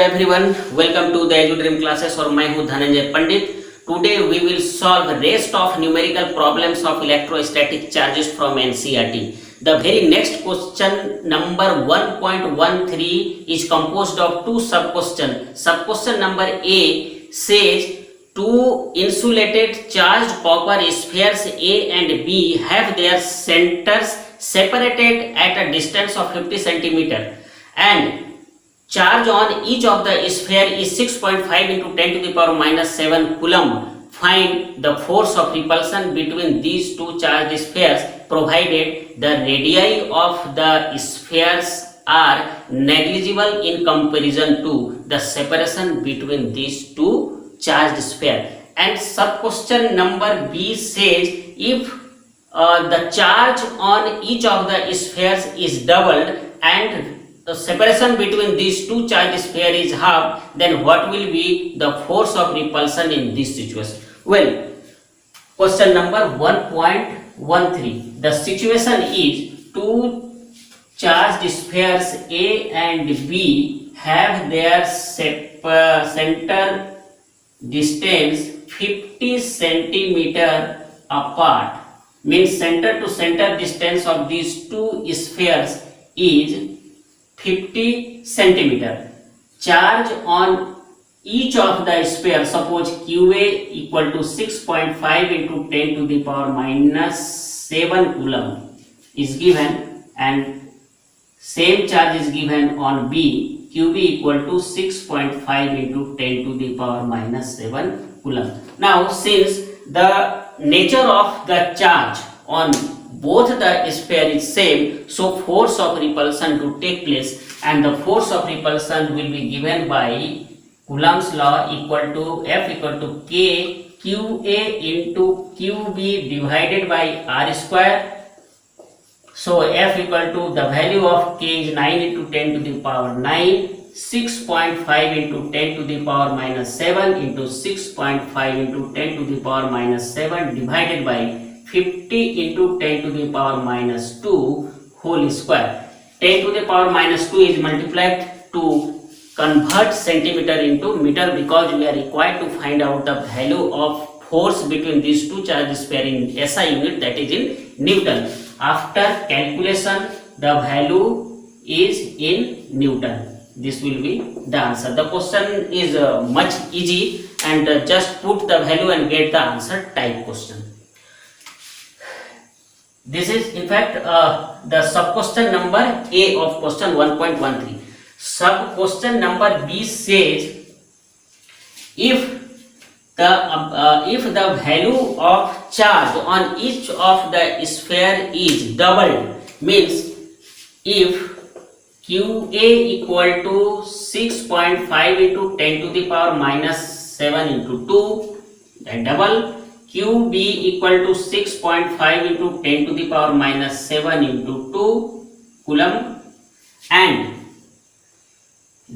everyone, welcome to the Edu Dream classes और मैं हूँ धनंजय पंडित. Today we will solve rest of numerical problems of electrostatic charges from NCERT. The very next question number 1.13 is composed of two sub-questions. Sub-question number A says two insulated charged copper spheres A and B have their centers separated at a distance of 50 centimeter and charge on each of the sphere is 6.5 into 10 to the power minus 7 coulomb. Find the force of repulsion between these two charged spheres provided the radii of the spheres are negligible in comparison to the separation between these two charged spheres. And sub question number B says if the charge on each of the spheres is doubled and the separation between these two charged sphere is half, then what will be the force of repulsion in this situation? Well, question number 1.13. The situation is two charged spheres A and B have their center distance 50 centimeter apart. Means center to center distance of these two spheres is 50 centimeter. Charge on each of the sphere, suppose QA equal to 6.5 into 10 to the power minus 7 coulomb is given, and same charge is given on B, QB equal to 6.5 into 10 to the power minus 7 coulomb. Now since the nature of the charge on both the sphere is same, so force of repulsion to take place, and the force of repulsion will be given by Coulomb's law equal to F equal to K QA into QB divided by R square. So F equal to the value of K is 9 into 10 to the power 9, 6.5 into 10 to the power minus 7 into 6.5 into 10 to the power minus 7 divided by 50 into 10 to the power minus 2 whole square. 10 to the power minus 2 is multiplied to convert centimeter into meter because we are required to find out the value of force between these two charged sphere in SI unit, that is in Newton. After calculation, the value is in Newton. This will be the answer. The question is much easy and just put the value and get the answer type question. This is in fact the sub question number A of question 1.13. Sub question number B says if the value of charge on each of the sphere is doubled, means if QA equal to 6.5 into 10 to the power minus 7 into 2, then double. QB equal to 6.5 into 10 to the power minus 7 into 2 coulomb, and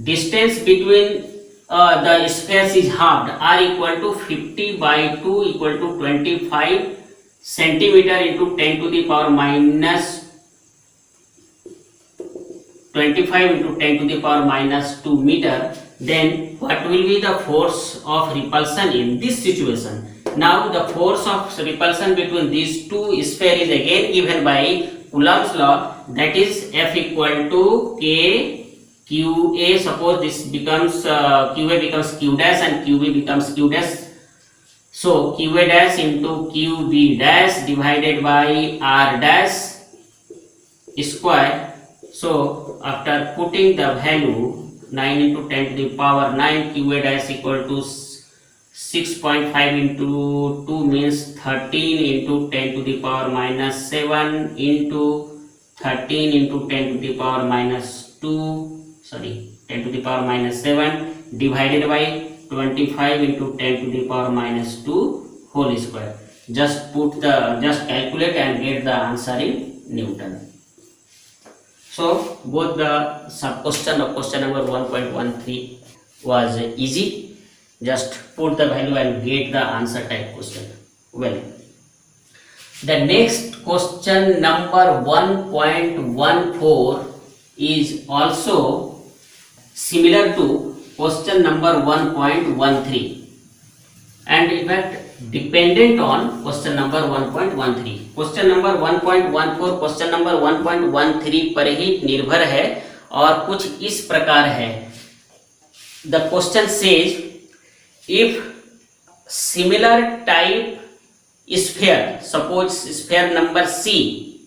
distance between the spheres is halved. R equal to 50 by 2 equal to 25 centimeter into 10 to the power minus 25 into 10 to the power minus 2 meter. Then what will be the force of repulsion in this situation? Now the force of repulsion between these two spheres is again given by Coulomb's law, that is F equal to K QA. Suppose this becomes QA becomes Q dash and QB becomes Q dash. So QA dash into QB dash divided by R dash square. So after putting the value 9 into 10 to the power 9, QA dash equal to 6.5 into 2 means 13 into 10 to the power minus 7 into 13 into 10 to the power minus 10 to the power minus 7 divided by 25 into 10 to the power minus 2 whole square. Just calculate and get the answer in Newton. So both the sub question of question number 1.13 was easy. Just put the value and get the answer type question. Well, the next question number 1.14 is also similar to question number 1.13 and in fact dependent on question number 1.13. question number 1.14 question number 1.13 पर ही निर्भर है और कुछ इस प्रकार है. The question says if similar type sphere, suppose sphere number C,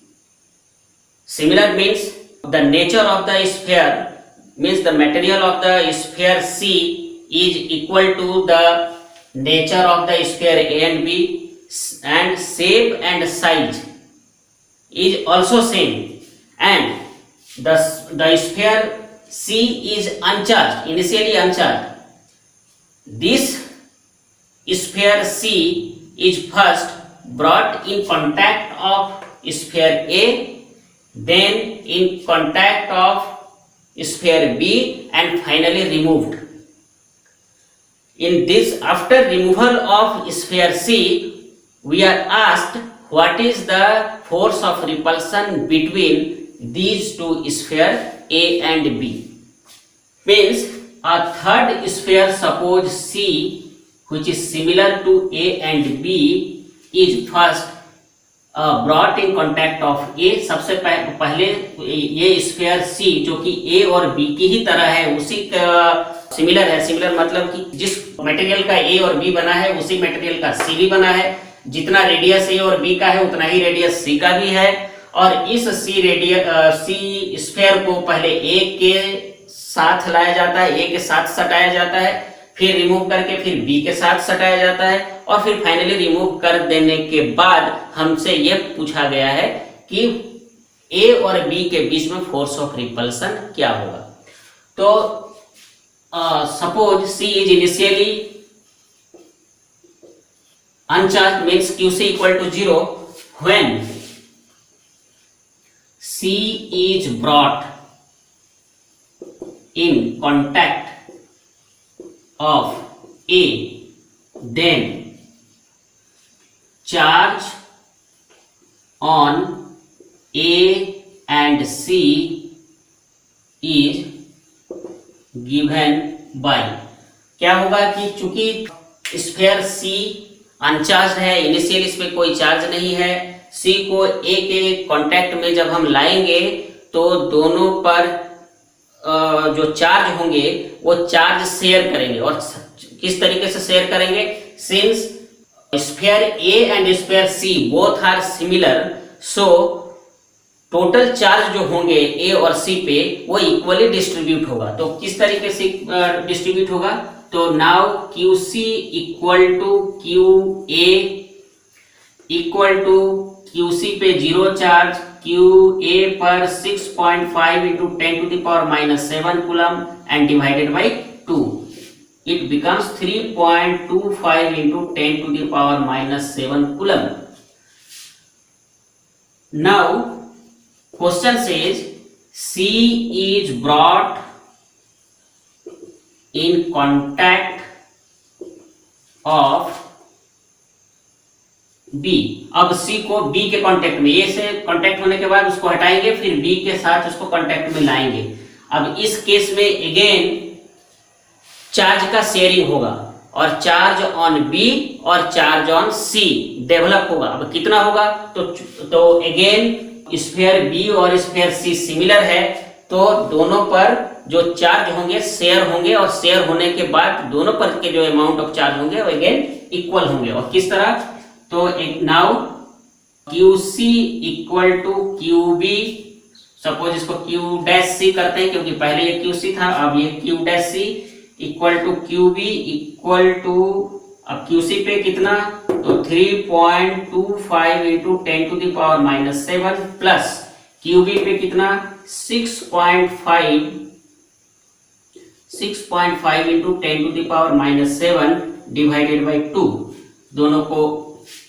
similar means the nature of the sphere means the material of the sphere C is equal to the nature of the sphere A and B and shape and size is also same and the sphere C is uncharged, initially uncharged. This sphere C is first brought in contact of sphere A, then in contact of sphere B and finally removed. In this, after removal of sphere C, we are asked what is the force of repulsion between these two spheres A and B. Means a third sphere, suppose C, which is similar to A and B, is first brought in contact of A. सबसे पहले ये sphere C जो कि A और B की ही तरह है उसी का सिमिलर है. सिमिलर मतलब कि जिस मटेरियल का A और B बना है उसी मटेरियल का C भी बना है. जितना रेडियस A और B का है उतना ही रेडियस C का भी है. और इस C स्फीयर को पहले A के साथ लाया जाता है, A के साथ सटाया जाता है, फिर रिमूव करके फिर B के साथ सटाया जाता है और फिर फाइनली रिमूव कर देने के बाद हमसे यह पूछा गया है कि A और B के बीच में फोर्स ऑफ रिपल्सन क्या होगा. तो suppose C is initially uncharged means QC equal to 0 when C is brought in contact of A, then charge on A and C is given by. क्या होगा कि चूंकि स्फीयर C अनचार्ज है, initial इसमें कोई चार्ज नहीं है, C को A के कांटेक्ट में जब हम लाएंगे तो दोनों पर जो चार्ज होंगे वो चार्ज शेयर करेंगे. और किस तरीके से शेयर करेंगे? Since sphere A and sphere C both are similar, so total charge जो होंगे A और C पे वो इक्वली डिस्ट्रीब्यूट होगा. तो किस तरीके से डिस्ट्रीब्यूट होगा? तो now QC equal to QA equal to QC पे 0 चार्ज, QA पर 6.5 into 10 to the power minus 7 coulomb and divided by 2. It becomes 3.25 into 10 to the power minus 7 coulomb. Now, question says C is brought in contact of B. अब C को B के contact में, A से contact होने के बाद उसको हटाएंगे, फिर B के साथ उसको कांटेक्ट में लाएंगे. अब इस केस में अगेन चार्ज का शेयरिंग होगा और चार्ज ऑन B और चार्ज ऑन C डेवलप होगा. अब कितना होगा? तो अगेन स्फीयर B और स्फीयर C सिमिलर है, तो दोनों पर जो चार्ज होंगे शेयर होंगे और शेयर होने के बाद दोनों पर के जो अमाउंट ऑफ चार्ज होंगे वो अगेन इक्वल होंगे. और किस तरह? तो now QC equal to QB, suppose इसको Q डैश C करते हैं क्योंकि पहले ये QC था, अब ये Q dash C equal to QB equal to, अब QC पे कितना? तो 3.25 into 10 to the power minus 7 plus QB पे कितना? 6.5 into 10 to the power minus 7 divided by 2. दोनों को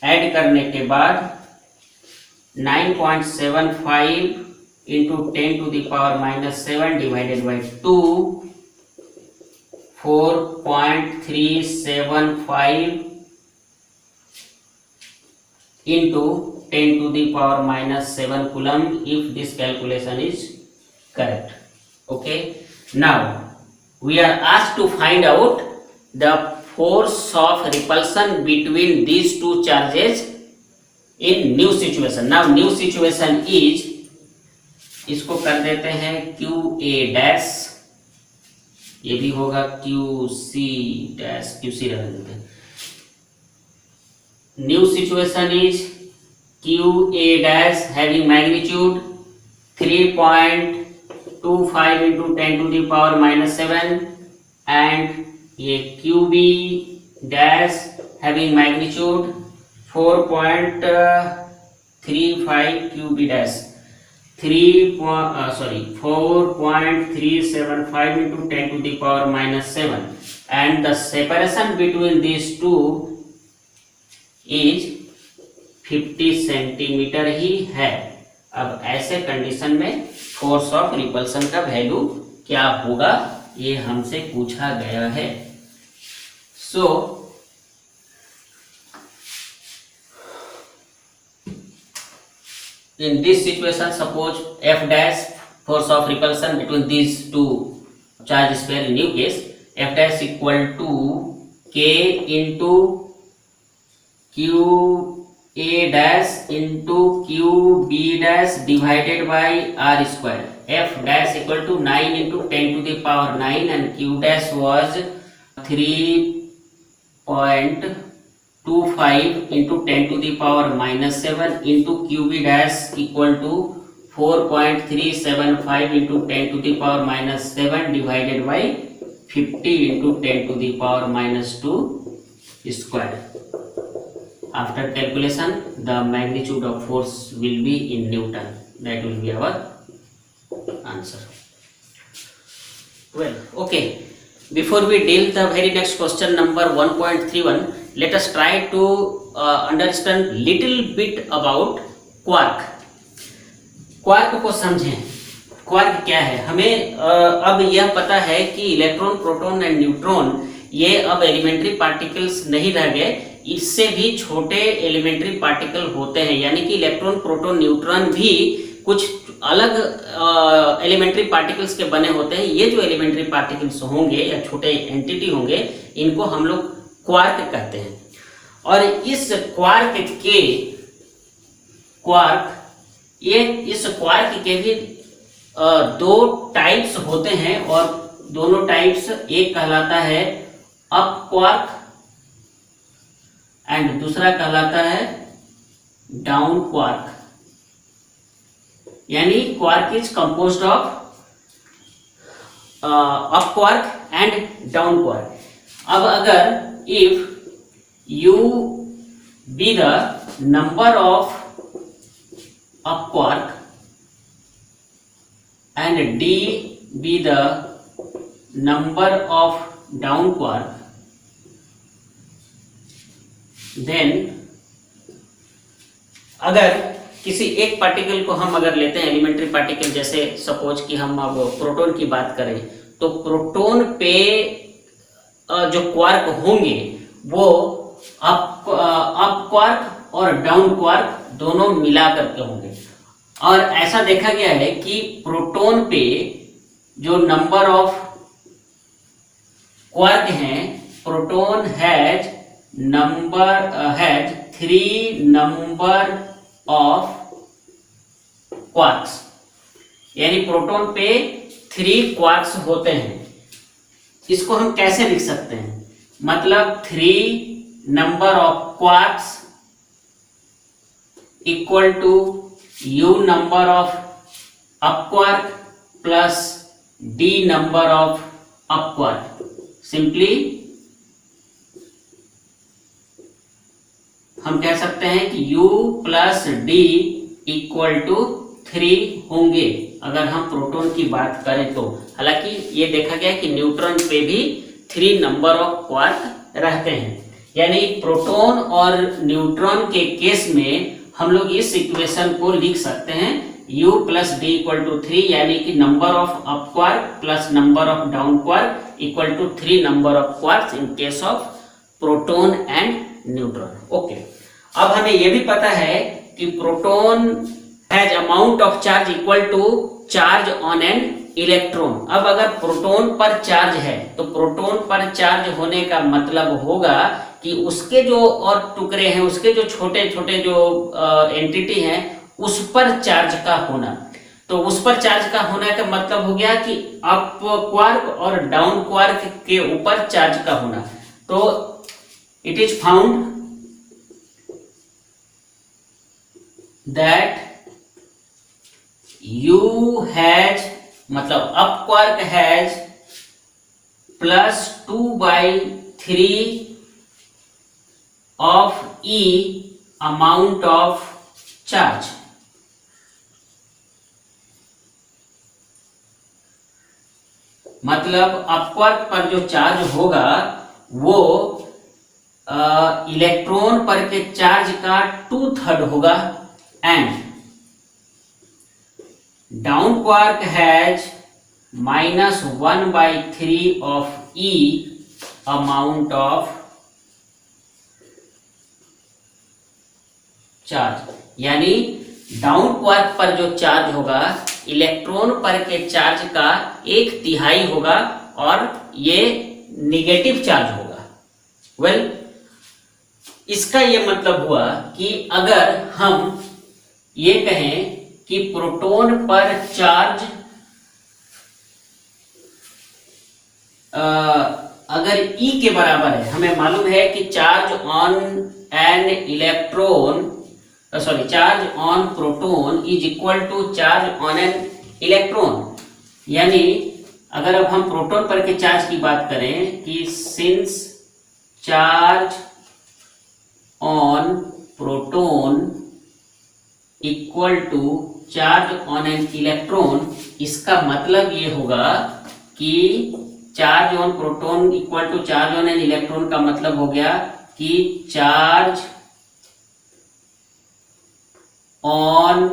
ऐड करने के बाद 9.75 into 10 to the power minus 7 divided by 2, 4.375 into 10 to the power minus 7 coulomb if this calculation is correct. Okay, now we are asked to find out the force of repulsion between these two charges in new situation. Now new situation is, इसको कर देते हैं Q A dash, ये भी होगा Q C dash, Q C रख देते हैं. New situation is Q A dash having magnitude 3.25 into 10 to the power minus 7 and ये Q B dash having magnitude 4.35 Q B dash 4.375 into 10 to the power minus 7 and the separation between these two is 50 centimetre ही है. अब ऐसे condition में force of repulsion का value क्या होगा, ये हमसे पूछा गया है. सो in this situation, suppose F dash, force of repulsion between these two charge sphere in new case, F dash equal to K into Q A dash into Q B dash divided by R square. F dash equal to 9 into 10 to the power 9 and Q dash was 3.25 into 10 to the power minus 7 into QB dash equal to 4.375 into 10 to the power minus 7 divided by 50 into 10 to the power minus 2 square. After calculation, the magnitude of force will be in Newton. That will be our answer. Well, okay. Before we deal the very next question number 1.31, let us try to understand little bit about quark. Quark को समझें. Quark क्या है, हमें अब यह पता है कि इलेक्ट्रॉन, प्रोटॉन एंड न्यूट्रॉन ये अब एलिमेंट्री पार्टिकल्स नहीं रह गए, इससे भी छोटे एलिमेंट्री पार्टिकल होते हैं. यानी कि इलेक्ट्रॉन, प्रोटॉन, न्यूट्रॉन भी कुछ अलग एलिमेंट्री पार्टिकल्स के बने होते हैं. ये जो एलिमेंट्री पार्टिकल्स होंगे या छोटे एंटिटी होंगे, इनको हम लोग क्वार्क कहते हैं. और इस क्वार्क के भी दो टाइप्स होते हैं और दोनों टाइप्स, एक कहलाता है अप क्वार्क एंड दूसरा कहलाता है डाउन क्वार्क. यानी quark is composed of up quark and down quark. अब अगर if u be the number of up quark and d be the number of down quark, then अगर किसी एक particle को हम अगर लेते हैं एलिमेंट्री पार्टिकल, जैसे सपोज कि हम अब प्रोटॉन की बात करें, तो प्रोटॉन पे जो क्वार्क होंगे वो अप क्वार्क और डाउन क्वार्क दोनों मिला करके होंगे. और ऐसा देखा गया है कि प्रोटॉन पे जो नंबर ऑफ क्वार्क हैं, proton has 3 number of quarks. यानी प्रोटॉन पे 3 क्वार्क्स होते हैं. इसको हम कैसे लिख सकते हैं, मतलब 3 number of quarks equal to u number of up quark plus d number of up quark. Simply हम कह सकते हैं कि u प्लस d इक्वल टू 3 होंगे अगर हम प्रोटॉन की बात करें तो. हालांकि ये देखा गया कि न्यूट्रॉन पे भी 3 नंबर ऑफ क्वार्क रहते हैं. यानी प्रोटॉन और न्यूट्रॉन के केस में हम लोग इस इक्वेशन को लिख सकते हैं u plus D equal to 3, यानी कि number of up quark plus number of down quark equal to 3 number of quarks in case of proton and neutron. Okay, अब हमें यह भी पता है कि proton has amount of charge equal to charge on an electron. अब अगर proton पर चार्ज है तो प्रोटॉन पर चार्ज होने का मतलब होगा कि उसके जो और टुकड़े हैं, उसके जो छोटे छोटे जो एंटिटी हैं उस पर चार्ज का होना। तो उस पर चार्ज का होने का मतलब हो गया कि अप क्वार्क और डाउन क्वार्क के ऊपर चार्ज का होना। तो it is found that U has मतलब up quark has +2/3 of E amount of charge. मतलब अप क्वार्क पर जो चार्ज होगा वो इलेक्ट्रॉन पर के चार्ज का 2/3 होगा and down quark has -1/3 of E amount of charge. यानी डाउन क्वार्क पर जो चार्ज होगा इलेक्ट्रॉन पर के चार्ज का 1/3 होगा और ये निगेटिव चार्ज होगा। वेल, इसका ये मतलब हुआ कि अगर हम ये कहें कि प्रोटॉन पर चार्ज अगर E के बराबर है, हमें मालूम है कि charge on an electron charge on proton is equal to charge on an electron. यानी अगर अब हम प्रोटॉन पर के चार्ज की बात करें कि since charge on proton equal to charge on an electron, इसका मतलब ये होगा कि charge on proton equal to charge on an electron का मतलब हो गया कि charge on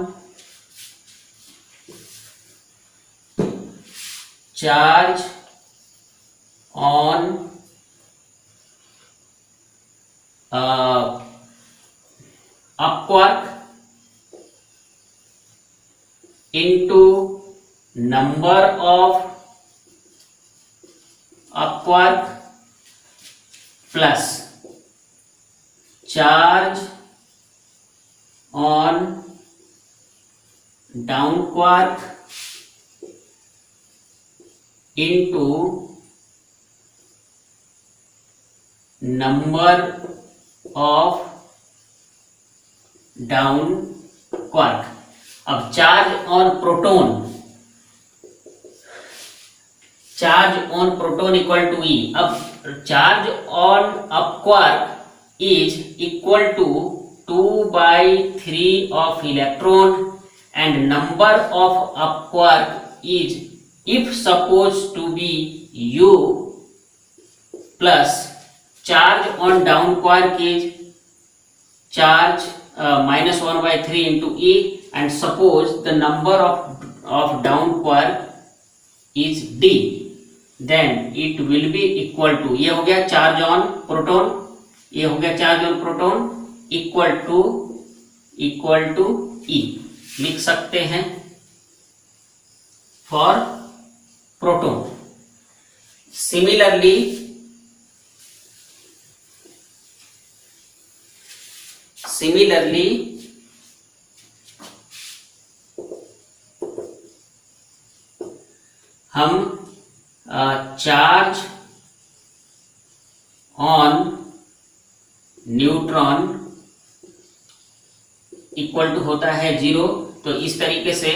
up quark into number of up quark plus charge on down quark into number of down quark। अब charge on proton equal to E। अब charge on up quark is equal to 2/3 of electron and number of up quark is if suppose to be U plus charge on down quark is charge -1/3 into E and suppose the number of down quark is D, then it will be equal to, ये हो गया charge on proton, ये हो गया charge on proton equal to E लिख सकते हैं for proton. Similarly हम charge on neutron equal to होता है 0। तो इस तरीके से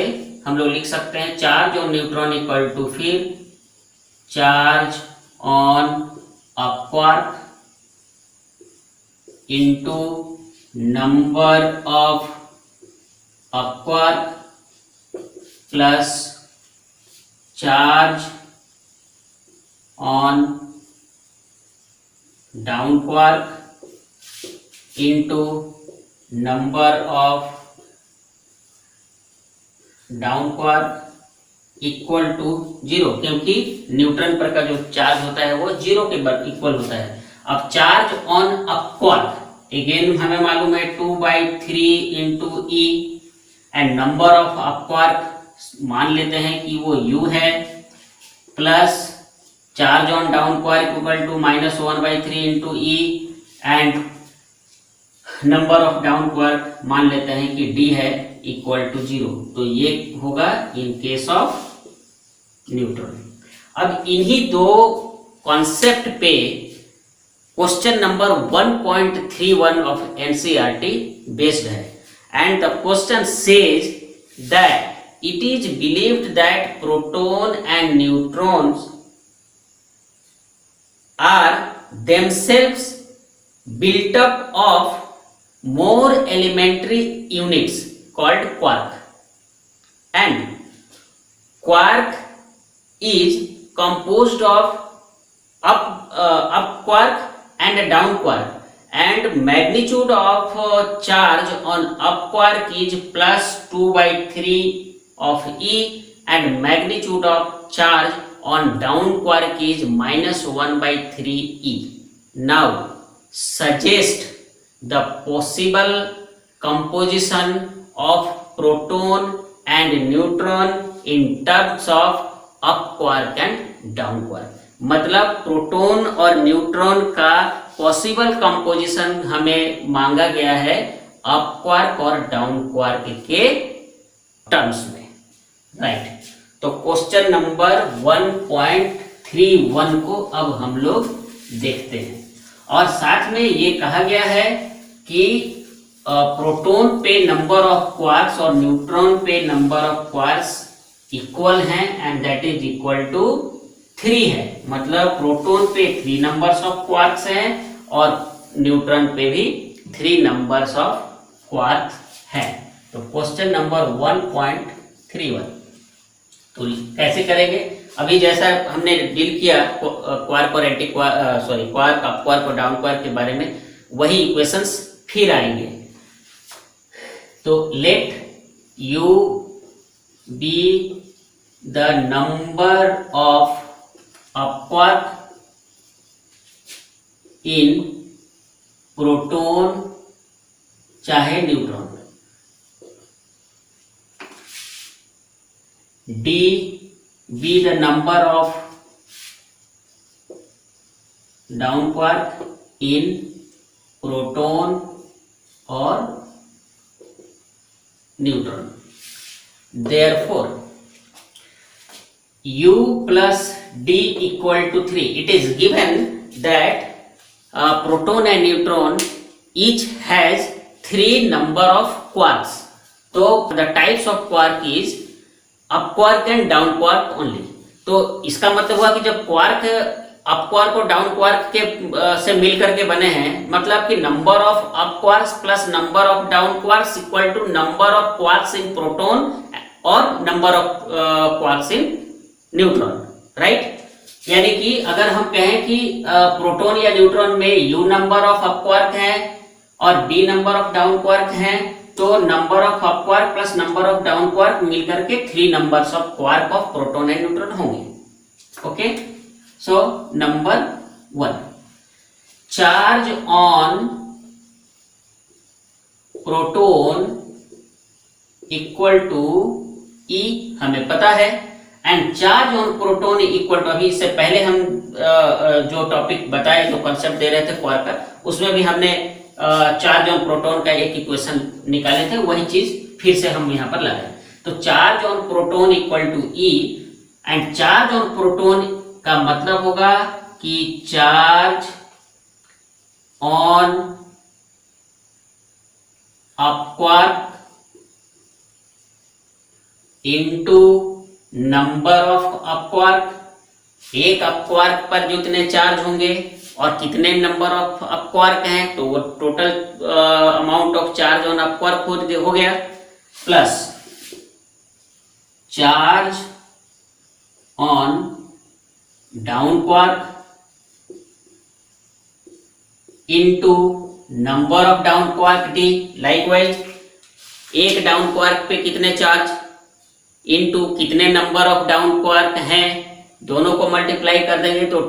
हम लोग लिख सकते हैं charge on neutron equal to फिर charge on up quark into number of up quark plus charge on down quark into number of down quark equal to 0, क्योंकि न्यूट्रॉन पर का जो चार्ज होता है वो 0 के इक्वल होता है। अब charge on up quark again हमें मालूम है 2/3 into E and number of up quark मान लेते हैं कि वो u है, plus charge on down quark equal to -1/3 into E, and number of down quark मान लेते हैं कि d है इक्वल टू 0। तो ये होगा इन केस ऑफ न्यूट्रॉन। अब इन्हीं दो कॉन्सेप्ट पे question number 1.31 of NCERT based है, and the question says that it is believed that proton and neutrons are themselves built up of more elementary units called quark, and quark is composed of up quark and down quark, and magnitude of charge on up quark is +2/3 of E, and magnitude of charge on down quark is -1/3 E. Now suggest the possible composition of proton and neutron in terms of up quark and down quark. मतलब proton और neutron का possible composition हमें मांगा गया है up quark और down quark के terms में, राइट। तो क्वेश्चन नंबर 1.31 को अब हम लोग देखते हैं, और साथ में ये कहा गया है कि प्रोटॉन पे नंबर ऑफ क्वार्क्स और न्यूट्रॉन पे नंबर ऑफ क्वार्क्स इक्वल हैं, and that is equal to 3 है। मतलब प्रोटॉन पे 3 नंबर्स ऑफ क्वार्क्स हैं और न्यूट्रॉन पे भी 3 नंबर्स ऑफ क्वार्क्स हैं। तो क्वेश्चन नंबर 1.31 तो कैसे करेंगे? अभी जैसा हमने डील किया क्वार्क और anti quark, sorry quark, up quark और डाउन क्वार्क के बारे में, वही इक्वेशंस फिर आएंगे। तो let you be the number of up quark in proton चाहे neutron, D be the number of down quark in proton or neutron. Therefore, U plus D equal to 3. It is given that proton and neutron each has 3 number of quarks. So the types of quark is up quark and down quark only. तो इसका मतलब हुआ कि जब quark up quark और down quark के से मिलकर के बने हैं, मतलब कि number of up quarks plus number of down quarks equal to number of quarks in proton और number of quarks in neutron, right. यानी कि अगर हम कहें कि प्रोटॉन या न्यूट्रॉन में u number of up quark है और d number of down quark है, तो number of up quark plus number of down quark मिलकर के 3 numbers of quark of proton and neutron होंगे। Okay, so number 1, charge on proton equal to E हमें पता है, and charge on proton equal to, अभी इससे पहले हम जो टॉपिक बताए, जो कंसेप्ट दे रहे थे क्वार्क का, उसमें भी हमने चार्ज ऑन प्रोटॉन का एक इक्वेशन निकाले थे, वही चीज फिर से हम यहाँ पर लाए। तो charge on proton equal to E, and charge on proton का मतलब होगा कि charge on up quark into number of up quark. एक अप क्वार्क पर जितने चार्ज होंगे और कितने नंबर ऑफ अप क्वार्क हैं, तो वो total amount of charge on up quark हो गया, plus charge on down quark into number of down quark D। Likewise एक डाउन क्वार्क पे कितने चार्ज इनटू कितने नंबर ऑफ डाउन क्वार्क हैं, दोनों को मल्टीप्लाई कर देंगे तो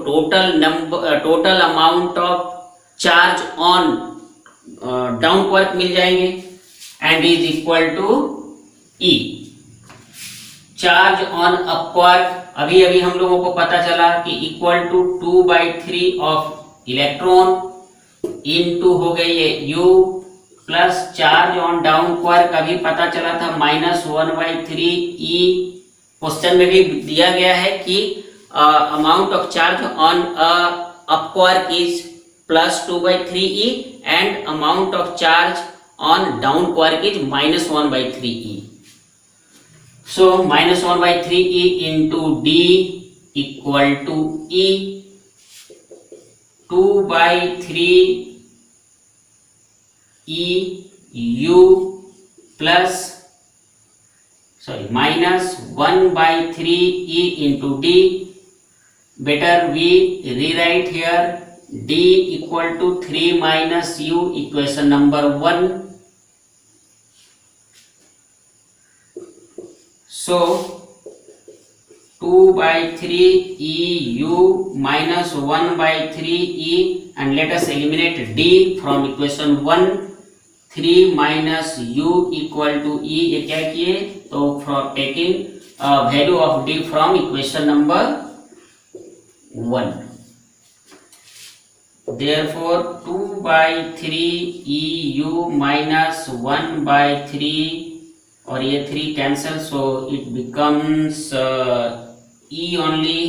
total amount of charge on down quark मिल जाएंगे, and is equal to E। Charge on a quark, अभी अभी हम लोगों को पता चला कि equal to 2/3 of electron into हो गई है U plus charge on down quark अभी पता चला था -1/3 E। क्वेश्चन में भी दिया गया है कि amount of charge on up quark is +2/3 E and amount of charge on down quark is -1/3 E. So -1/3 E into D equal to E 2/3 E U plus -1/3 E into D. Better we rewrite here D equal to 3 minus U, equation number 1. So 2/3 EU minus 1/3 E, and let us eliminate D from equation 1. 3 minus U equal to E, ये क्या किए तो from taking value of D from equation number 1. Therefore 2/3 EU minus 1/3, और ये 3 cancel, so it becomes E only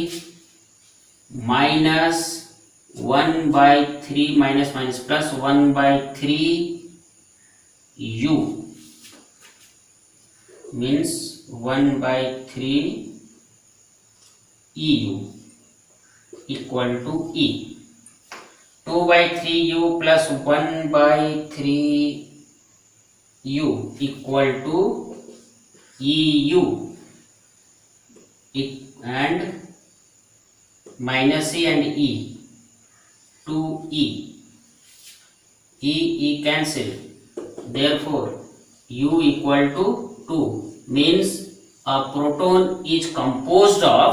minus 1/3 minus plus 1/3 U means 1/3 EU equal to E. 2/3 U plus 1/3 U equal to EU, and minus E and E, 2E, E cancel, therefore U equal to 2, means a proton is composed of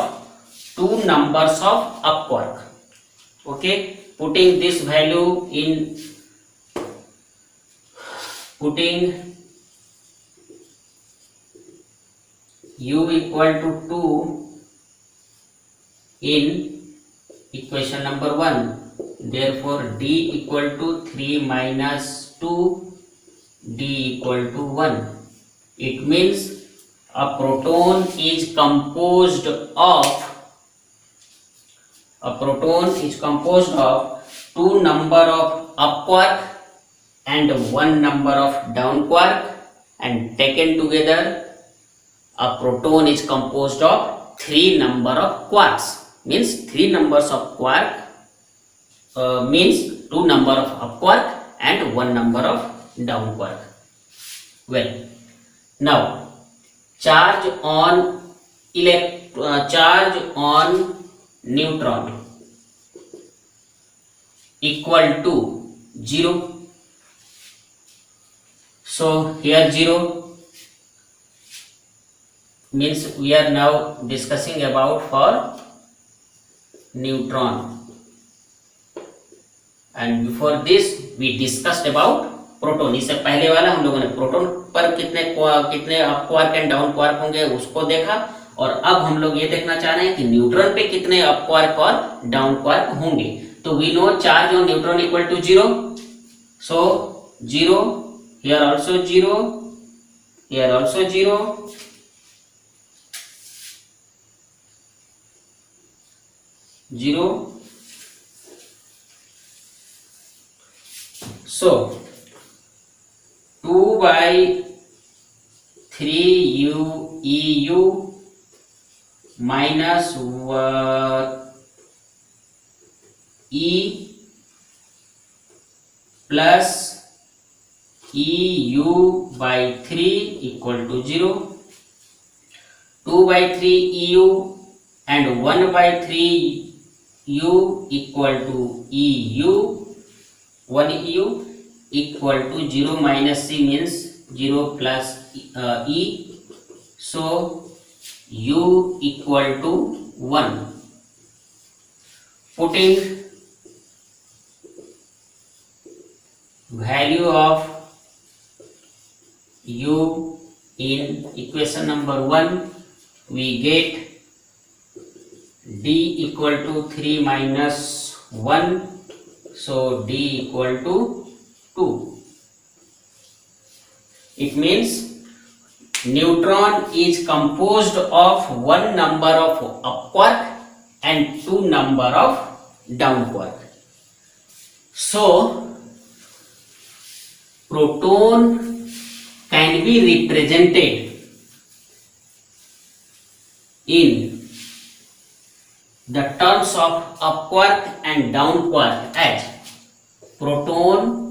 2 numbers of up quark. Okay, putting this value in, putting U equal to 2 in equation number 1, therefore D equal to 3 minus 2, D equal to 1. It means a proton is composed of 2 number of up quark and 1 number of down quark, and taken together a proton is composed of 3 number of quarks, means 3 numbers of quark means 2 number of up quark and 1 number of down quark. Well, now charge on neutron equal to 0. So here 0 means we are now discussing about for neutron, and before this we discussed about proton. इससे पहले वाला हम लोगों ने proton पर कितने up quark and down quark होंगे उसको देखा, और अब हम लोग ये देखना चाह रहे हैं कि न्यूट्रॉन पे कितने अप क्वार्क और डाउन क्वार्क होंगे. तो we know charge on neutron equal to 0, so 0, here also 0, here also 0, so 2/3 EU minus E plus EU/3 equal to 0. 2/3 EU and 1/3 U equal to EU, 1 EU equal to 0 minus C means 0 plus E, so U equal to 1. Putting value of U in equation number 1, we get d equal to 3 minus 1, so d equal to 2. It means neutron is composed of one number of up quark and two number of down quark. So proton can be represented in the terms of up quark and down quark as proton.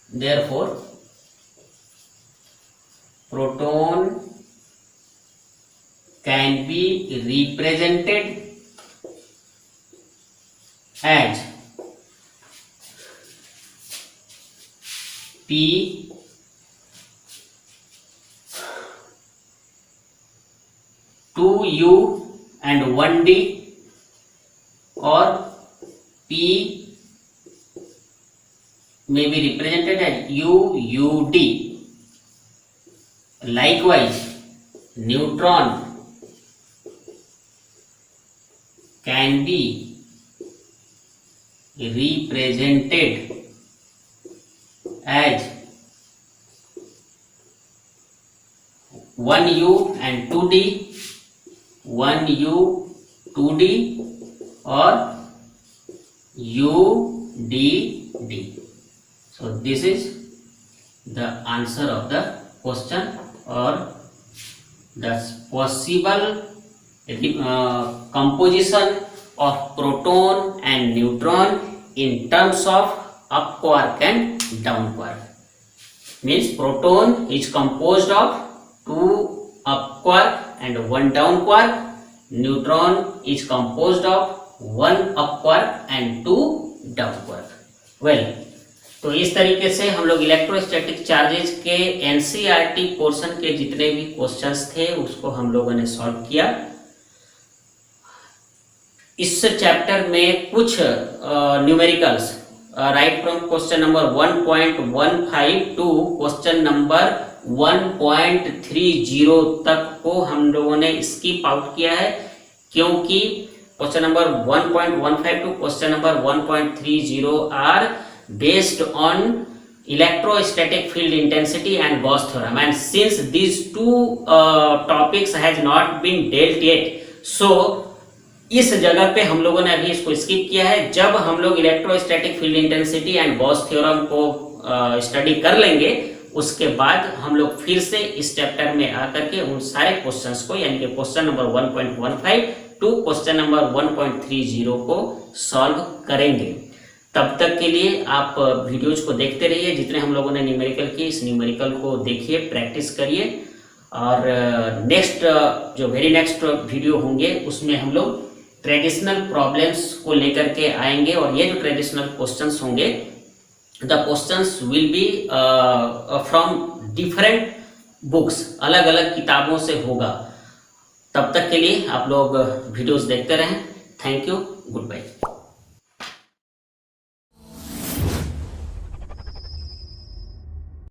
Therefore proton can be represented as P 2u and 1d, or P may be represented as UUD. Likewise, neutron can be represented as 1u and 2d, 1u 2d, or UDD. So this is the answer of the question, or the possible composition of proton and neutron in terms of up quark and down quark. Means proton is composed of two up quark and one down quark. Neutron is composed of one up quark and two down quark. Well, तो इस तरीके से हम लोग electrostatic charges के NCERT portion के जितने भी क्वेश्चंस थे उसको हम लोगों ने सॉल्व किया। इस चैप्टर में कुछ numericals right from question number 1.15 to question number 1.30 तक को हम लोगों ने स्किप आउट किया है, क्योंकि question number 1.15 to question number 1.30 are based on electrostatic field intensity and Gauss theorem, and since these two topics has not been dealt yet, so इस जगह पे हम लोगों ने अभी इसको स्किप किया है। जब हम लोग electrostatic field intensity and Gauss theorem को स्टडी कर लेंगे, उसके बाद हम लोग फिर से इस चैप्टर में आकर के उन सारे क्वेश्चंस को, यानी कि question number 1.15 to question number 1.30 को सॉल्व करेंगे। तब तक के लिए आप वीडियोज को देखते रहिए। जितने हम लोगों ने न्यूमेरिकल किए, इस न्यूमेरिकल को देखिए, प्रैक्टिस करिए, और नेक्स्ट जो वेरी नेक्स्ट वीडियो होंगे उसमें हम लोग ट्रेडिशनल प्रॉब्लम्स को लेकर के आएंगे, और ये जो ट्रेडिशनल क्वेश्चंस होंगे, the questions will be from different books, अलग अलग किताबों से होगा। तब तक के लिए आप लोग वीडियोस देखते रहें। Thank you, good bye.